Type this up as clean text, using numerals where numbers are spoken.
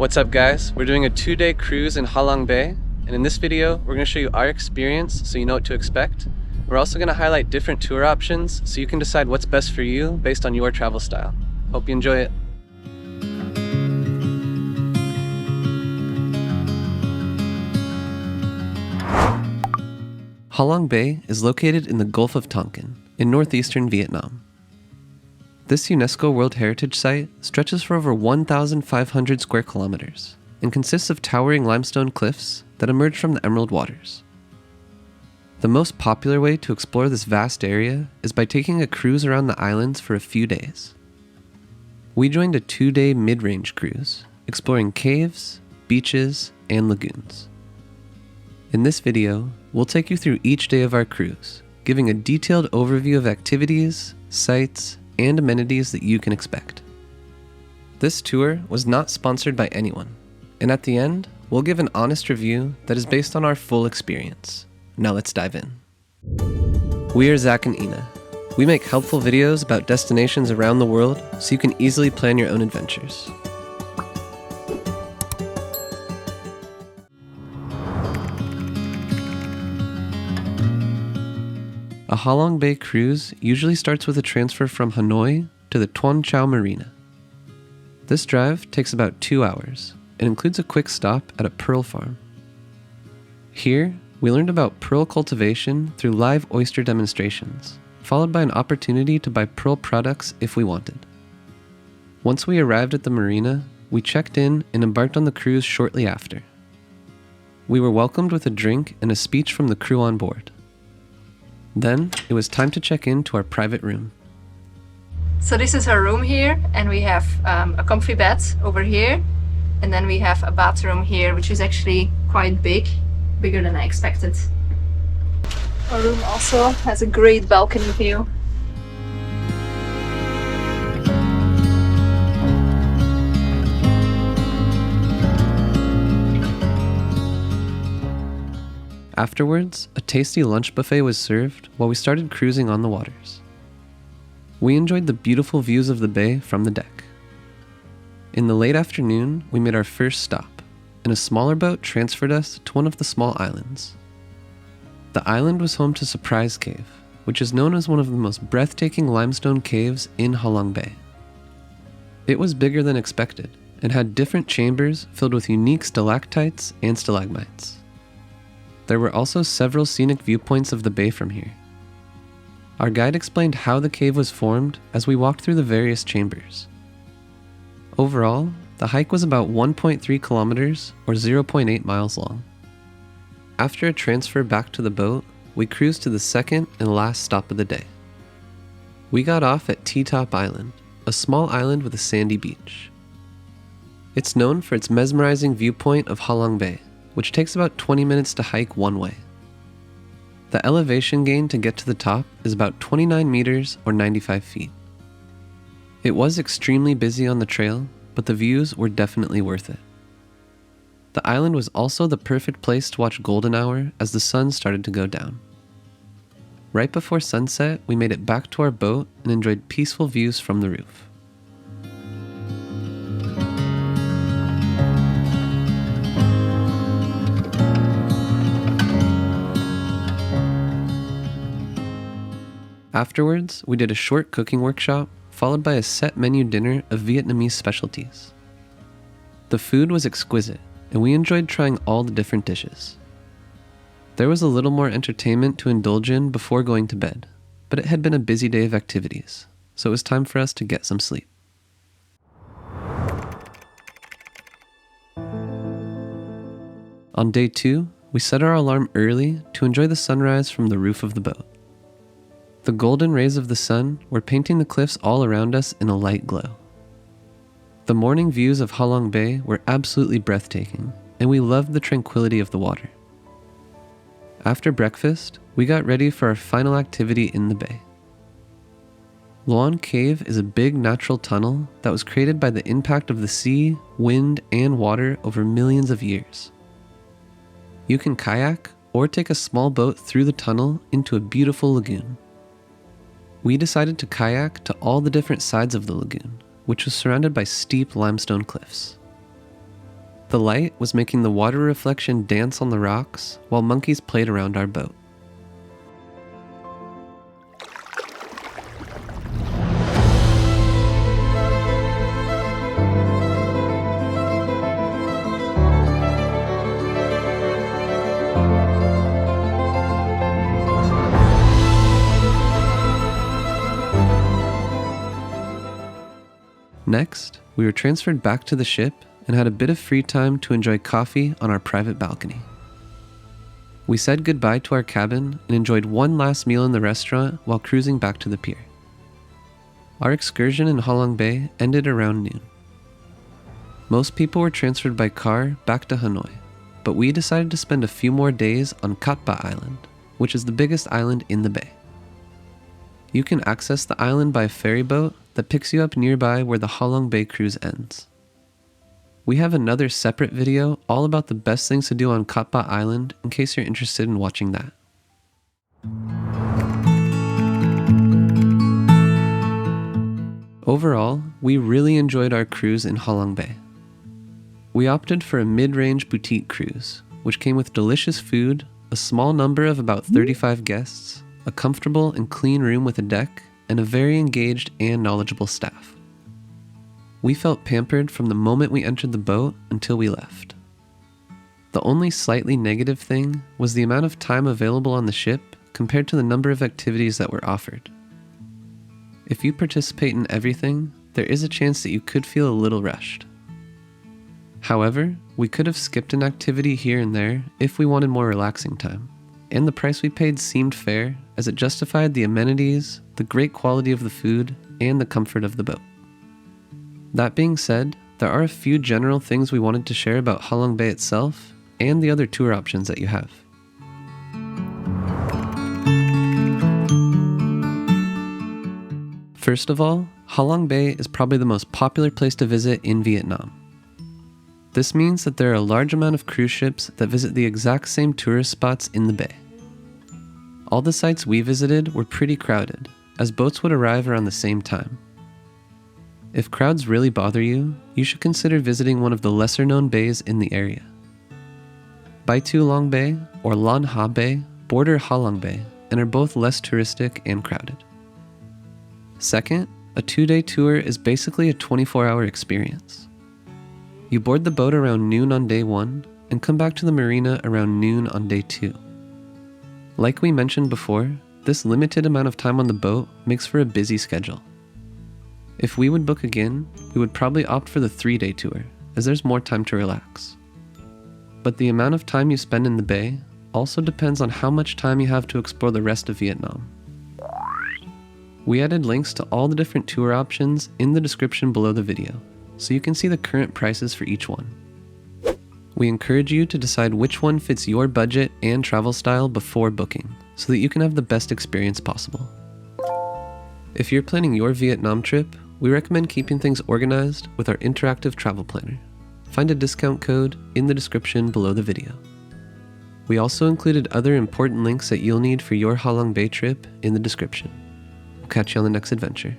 What's up guys? We're doing a 2-day cruise in Ha Long Bay, and in this video we're going to show you our experience so you know what to expect. We're also going to highlight different tour options so you can decide what's best for you based on your travel style. Hope you enjoy it. Ha Long Bay is located in the Gulf of Tonkin in northeastern Vietnam. This UNESCO World Heritage Site stretches for over 1,500 square kilometers and consists of towering limestone cliffs that emerge from the emerald waters. The most popular way to explore this vast area is by taking a cruise around the islands for a few days. We joined a 2-day mid-range cruise, exploring caves, beaches, and lagoons. In this video, we'll take you through each day of our cruise, giving a detailed overview of activities, sites, and amenities that you can expect. This tour was not sponsored by anyone, and at the end, we'll give an honest review that is based on our full experience. Now let's dive in. We are Zach and Ina. We make helpful videos about destinations around the world so you can easily plan your own adventures. A Ha Long Bay cruise usually starts with a transfer from Hanoi to the Tuan Chau Marina. This drive takes about 2 hours and includes a quick stop at a pearl farm. Here, we learned about pearl cultivation through live oyster demonstrations, followed by an opportunity to buy pearl products if we wanted. Once we arrived at the marina, we checked in and embarked on the cruise shortly after. We were welcomed with a drink and a speech from the crew on board. Then, it was time to check in to our private room. So this is our room here, and we have a comfy bed over here, and then we have a bathroom here, which is actually quite big, bigger than I expected. Our room also has a great balcony view. Afterwards, a tasty lunch buffet was served while we started cruising on the waters. We enjoyed the beautiful views of the bay from the deck. In the late afternoon, we made our first stop, and a smaller boat transferred us to one of the small islands. The island was home to Surprise Cave, which is known as one of the most breathtaking limestone caves in Ha Long Bay. It was bigger than expected and had different chambers filled with unique stalactites and stalagmites. There were also several scenic viewpoints of the bay from here. Our guide explained how the cave was formed as we walked through the various chambers. Overall, the hike was about 1.3 kilometers or 0.8 miles long. After a transfer back to the boat, we cruised to the second and last stop of the day. We got off at T-Top Island, a small island with a sandy beach. It's known for its mesmerizing viewpoint of Ha Long Bay, which takes about 20 minutes to hike one way. The elevation gain to get to the top is about 29 meters or 95 feet. It was extremely busy on the trail, but the views were definitely worth it. The island was also the perfect place to watch golden hour as the sun started to go down. Right before sunset, we made it back to our boat and enjoyed peaceful views from the roof. Afterwards, we did a short cooking workshop, followed by a set menu dinner of Vietnamese specialties. The food was exquisite, and we enjoyed trying all the different dishes. There was a little more entertainment to indulge in before going to bed, but it had been a busy day of activities, so it was time for us to get some sleep. On day 2, we set our alarm early to enjoy the sunrise from the roof of the boat. The golden rays of the sun were painting the cliffs all around us in a light glow. The morning views of Ha Long Bay were absolutely breathtaking, and we loved the tranquility of the water. After breakfast, we got ready for our final activity in the bay. Luan Cave is a big natural tunnel that was created by the impact of the sea, wind, and water over millions of years. You can kayak or take a small boat through the tunnel into a beautiful lagoon. We decided to kayak to all the different sides of the lagoon, which was surrounded by steep limestone cliffs. The light was making the water reflection dance on the rocks while monkeys played around our boat. Next, we were transferred back to the ship and had a bit of free time to enjoy coffee on our private balcony. We said goodbye to our cabin and enjoyed one last meal in the restaurant while cruising back to the pier. Our excursion in Ha Long Bay ended around noon. Most people were transferred by car back to Hanoi, but we decided to spend a few more days on Cat Ba Island, which is the biggest island in the bay. You can access the island by a ferry boat that picks you up nearby where the Ha Long Bay cruise ends. We have another separate video all about the best things to do on Cat Ba Island in case you're interested in watching that. Overall, we really enjoyed our cruise in Ha Long Bay. We opted for a mid-range boutique cruise, which came with delicious food, a small number of about 35 guests, a comfortable and clean room with a deck, and a very engaged and knowledgeable staff. We felt pampered from the moment we entered the boat until we left. The only slightly negative thing was the amount of time available on the ship compared to the number of activities that were offered. If you participate in everything, there is a chance that you could feel a little rushed. However, we could have skipped an activity here and there if we wanted more relaxing time, and the price we paid seemed fair as it justified the amenities, the great quality of the food, and the comfort of the boat. That being said, there are a few general things we wanted to share about Ha Long Bay itself and the other tour options that you have. First of all, Ha Long Bay is probably the most popular place to visit in Vietnam. This means that there are a large amount of cruise ships that visit the exact same tourist spots in the bay. All the sites we visited were pretty crowded, as boats would arrive around the same time. If crowds really bother you, you should consider visiting one of the lesser-known bays in the area. Bai Tu Long Bay or Lan Ha Bay border Ha Long Bay and are both less touristic and crowded. Second, a 2-day tour is basically a 24-hour experience. You board the boat around noon on day 1 and come back to the marina around noon on day 2. Like we mentioned before, this limited amount of time on the boat makes for a busy schedule. If we would book again, we would probably opt for the 3-day tour, as there's more time to relax. But the amount of time you spend in the bay also depends on how much time you have to explore the rest of Vietnam. We added links to all the different tour options in the description below the video, so you can see the current prices for each one. We encourage you to decide which one fits your budget and travel style before booking, so that you can have the best experience possible. If you're planning your Vietnam trip, we recommend keeping things organized with our interactive travel planner. Find a discount code in the description below the video. We also included other important links that you'll need for your Ha Long Bay trip in the description. We'll catch you on the next adventure.